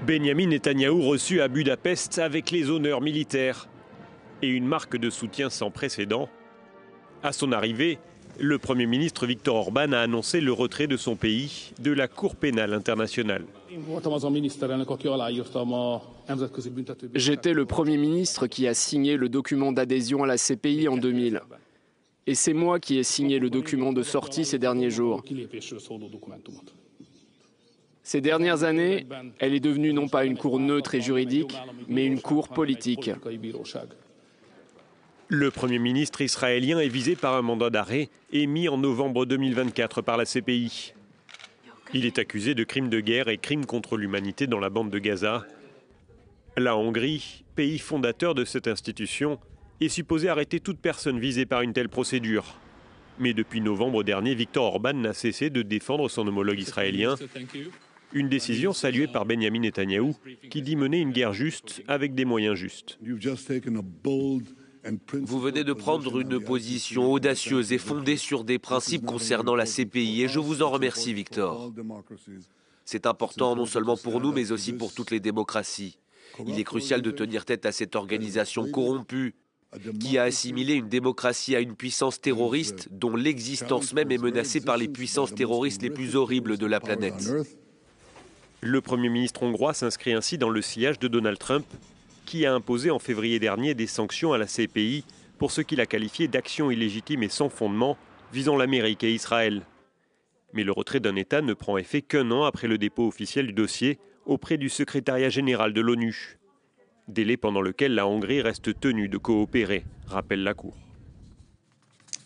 Benyamin Netanyahou reçu à Budapest avec les honneurs militaires et une marque de soutien sans précédent. À son arrivée, le Premier ministre Viktor Orban a annoncé le retrait de son pays de la Cour pénale internationale. J'étais le Premier ministre qui a signé le document d'adhésion à la CPI en 2000. Et c'est moi qui ai signé le document de sortie ces derniers jours. Ces dernières années, elle est devenue non pas une cour neutre et juridique, mais une cour politique. Le Premier ministre israélien est visé par un mandat d'arrêt émis en novembre 2024 par la CPI. Il est accusé de crimes de guerre et crimes contre l'humanité dans la bande de Gaza. La Hongrie, pays fondateur de cette institution, est supposée arrêter toute personne visée par une telle procédure. Mais depuis novembre dernier, Viktor Orban n'a cessé de défendre son homologue israélien. Une décision saluée par Benyamin Netanyahou, qui dit mener une guerre juste avec des moyens justes. Vous venez de prendre une position audacieuse et fondée sur des principes concernant la CPI et je vous en remercie, Victor. C'est important non seulement pour nous, mais aussi pour toutes les démocraties. Il est crucial de tenir tête à cette organisation corrompue qui a assimilé une démocratie à une puissance terroriste dont l'existence même est menacée par les puissances terroristes les plus horribles de la planète. Le Premier ministre hongrois s'inscrit ainsi dans le sillage de Donald Trump, qui a imposé en février dernier des sanctions à la CPI pour ce qu'il a qualifié d'actions illégitimes et sans fondement visant l'Amérique et Israël. Mais le retrait d'un État ne prend effet qu'un an après le dépôt officiel du dossier auprès du secrétariat général de l'ONU. Délai pendant lequel la Hongrie reste tenue de coopérer, rappelle la Cour.